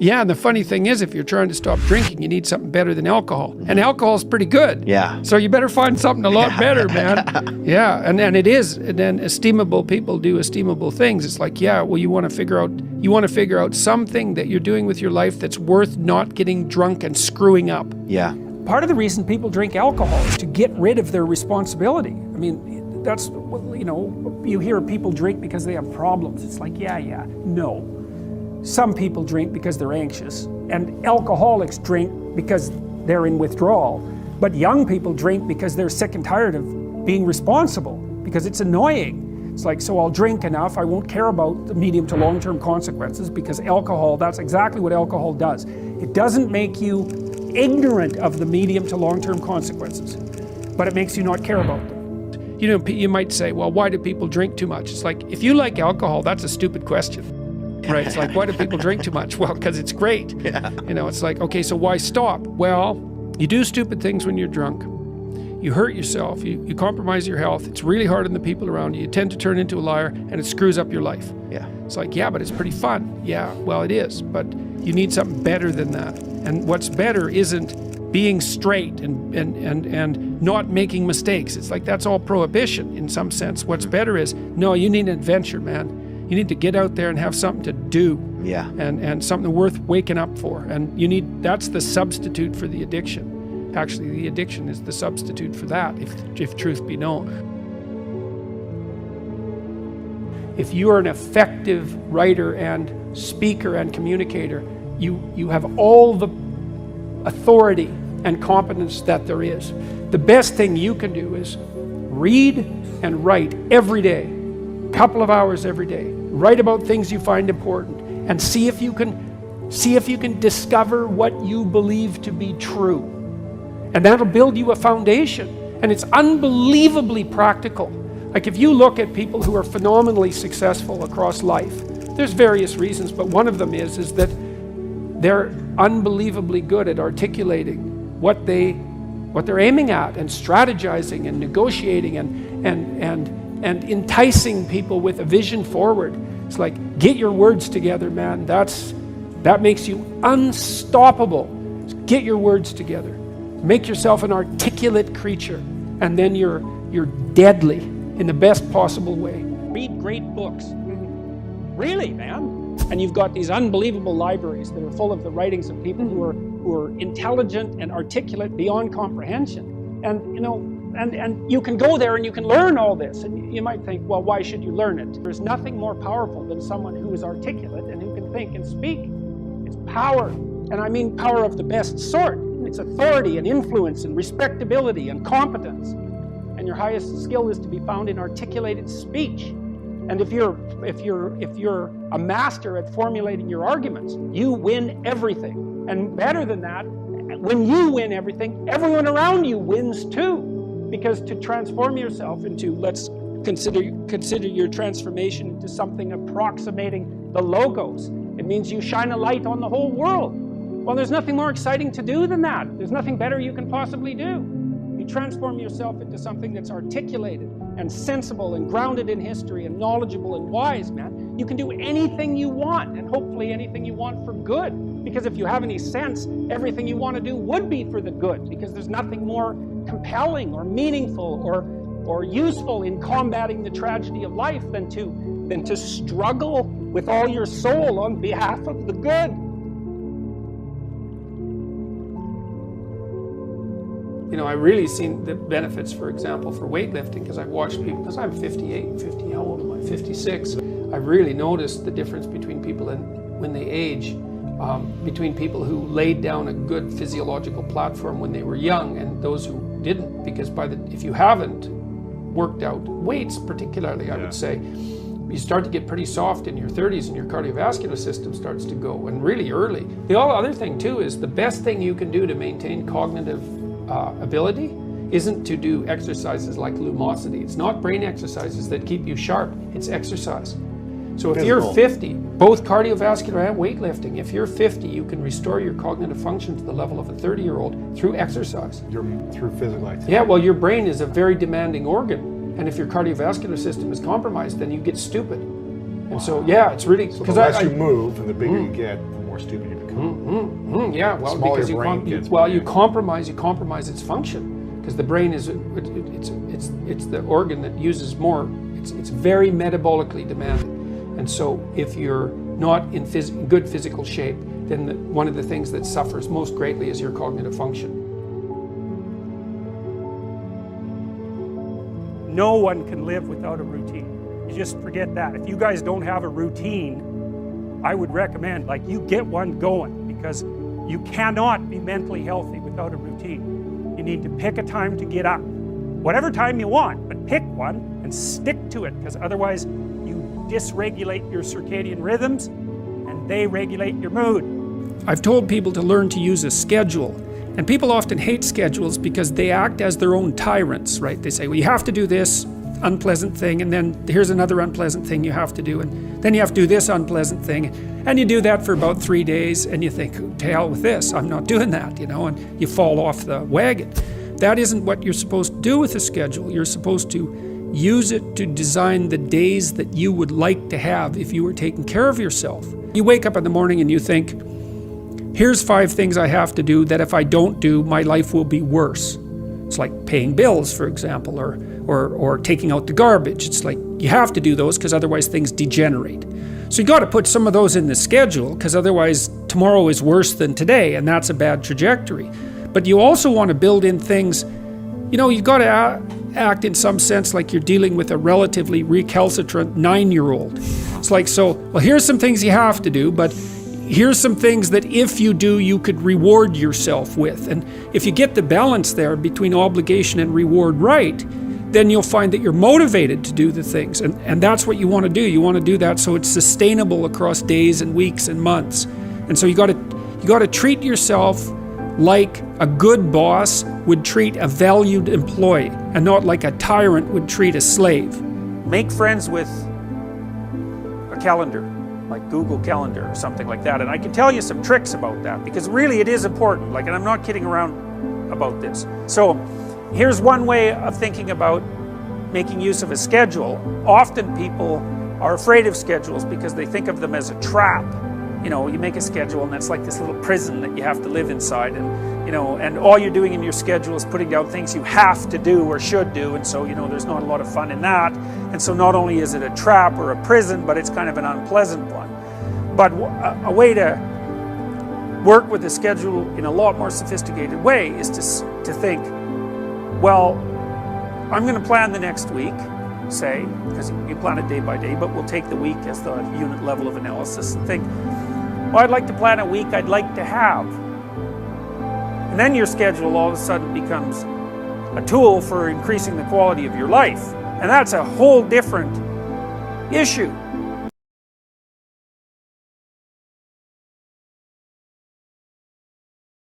Yeah, and the funny thing is, if you're trying to stop drinking, you need something better than alcohol. And alcohol's pretty good. Yeah. So you better find something a lot better, man. Yeah, and it is. And then esteemable people do esteemable things. It's like, yeah, well, you want to figure out something that you're doing with your life that's worth not getting drunk and screwing up. Yeah. Part of the reason people drink alcohol is to get rid of their responsibility. I mean, that's, you know, you hear people drink because they have problems. It's like, yeah, no. Some people drink because they're anxious, and alcoholics drink because they're in withdrawal. But young people drink because they're sick and tired of being responsible, because it's annoying. It's like, so I'll drink enough, I won't care about the medium to long-term consequences, because alcohol, that's exactly what alcohol does. It doesn't make you ignorant of the medium to long-term consequences, but it makes you not care about them. You know, you might say, well, why do people drink too much? It's like, if you like alcohol, that's a stupid question. Right, it's like, why do people drink too much? Well, because it's great. Yeah. You know, it's like, okay, so why stop? Well, you do stupid things when you're drunk. You hurt yourself, you compromise your health, it's really hard on the people around you, you tend to turn into a liar, and it screws up your life. Yeah. It's like, yeah, but it's pretty fun. Yeah, well, it is, but you need something better than that. And what's better isn't being straight and not making mistakes. It's like, that's all prohibition in some sense. What's better is, no, you need an adventure, man. You need to get out there and have something to do. Yeah. And something worth waking up for. And that's the substitute for the addiction. Actually, the addiction is the substitute for that, if truth be known. If you are an effective writer and speaker and communicator, you have all the authority and competence that there is. The best thing you can do is read and write every day. Couple of hours every day. Write about things you find important and see if you can discover what you believe to be true. And that'll build you a foundation. And it's unbelievably practical. Like, if you look at people who are phenomenally successful across life, there's various reasons, but one of them is that they're unbelievably good at articulating what they're aiming at, and strategizing and negotiating and enticing people with a vision forward. It's like, get your words together, man. That makes you unstoppable. Get your words together. Make yourself an articulate creature, and then you're deadly in the best possible way. Read great books. Really, man. And you've got these unbelievable libraries that are full of the writings of people who are intelligent and articulate beyond comprehension. And, you know, and you can go there and you can learn all this. And you might think, well, why should you learn it? There's nothing more powerful than someone who is articulate and who can think and speak. It's power. And I mean power of the best sort. It's authority and influence and respectability and competence. And your highest skill is to be found in articulated speech. And if you're a master at formulating your arguments, you win everything. And better than that, when you win everything, everyone around you wins too. Because to transform yourself into, let's consider your transformation into something approximating the Logos. It means you shine a light on the whole world. Well, there's nothing more exciting to do than that. There's nothing better you can possibly do. You transform yourself into something that's articulated and sensible and grounded in history and knowledgeable and wise, man. You can do anything you want, and hopefully anything you want for good. Because if you have any sense, everything you want to do would be for the good, because there's nothing more compelling or meaningful or useful in combating the tragedy of life than to struggle with all your soul on behalf of the good. You know, I've really seen the benefits, for example, for weightlifting, because I've watched people, because I'm 58, how old am I? 56. I've really noticed the difference between people when they age, between people who laid down a good physiological platform when they were young and those who didn't, because if you haven't worked out weights particularly, I would say, you start to get pretty soft in your 30s and your cardiovascular system starts to go, and really early. The other thing too is the best thing you can do to maintain cognitive ability isn't to do exercises like lumosity. It's not brain exercises that keep you sharp, it's exercise. So if you're 50, both cardiovascular and weightlifting, if you're 50, you can restore your cognitive function to the level of a 30-year-old through exercise. Through physical activity. Yeah, well, your brain is a very demanding organ, and if your cardiovascular system is compromised, then you get stupid. And so, yeah, it's really... So the less you move and the bigger you get, the more stupid you become. Yeah, well, because you compromise its function, because the brain is it's the organ that uses more. It's very metabolically demanding, and so if you're not in good physical shape, then one of the things that suffers most greatly is your cognitive function. No one can live without a routine. You just forget that. If you guys don't have a routine, I would recommend, like, you get one going, because you cannot be mentally healthy without a routine. You need to pick a time to get up. Whatever time you want, but pick one and stick to it, because otherwise you dysregulate your circadian rhythms and they regulate your mood. I've told people to learn to use a schedule, and people often hate schedules because they act as their own tyrants, right? They say, well, you have to do this unpleasant thing, and then here's another unpleasant thing you have to do, and then you have to do this unpleasant thing, and you do that for about 3 days, and you think, to hell with this, I'm not doing that, and you fall off the wagon. That isn't what you're supposed to do with a schedule. You're supposed to use it to design the days that you would like to have if you were taking care of yourself. You wake up in the morning and you think, here's 5 things I have to do that if I don't do, my life will be worse. It's like paying bills, for example, or taking out the garbage. It's like you have to do those because otherwise things degenerate. So you got to put some of those in the schedule, because otherwise tomorrow is worse than today, and that's a bad trajectory. But you also want to build in things, you've got to act in some sense like you're dealing with a relatively recalcitrant 9-year-old. It's like, well, here's some things you have to do, but here's some things that if you do, you could reward yourself with. And if you get the balance there between obligation and reward right, then you'll find that you're motivated to do the things. And that's what you want to do. You want to do that so it's sustainable across days and weeks and months. And so you got to treat yourself like a good boss would treat a valued employee, and not like a tyrant would treat a slave. Make friends with a calendar, like Google Calendar or something like that. And I can tell you some tricks about that, because really it is important. And I'm not kidding around about this. So here's one way of thinking about making use of a schedule. Often people are afraid of schedules because they think of them as a trap. You make a schedule and that's like this little prison that you have to live inside, and all you're doing in your schedule is putting down things you have to do or should do, and so there's not a lot of fun in that. And so not only is it a trap or a prison, but it's kind of an unpleasant one. But a way to work with a schedule in a lot more sophisticated way is to think, well, I'm going to plan the next week, say, because you plan it day by day, but we'll take the week as the unit level of analysis, and think, well, I'd like to plan a week I'd like to have. And then your schedule all of a sudden becomes a tool for increasing the quality of your life. And that's a whole different issue.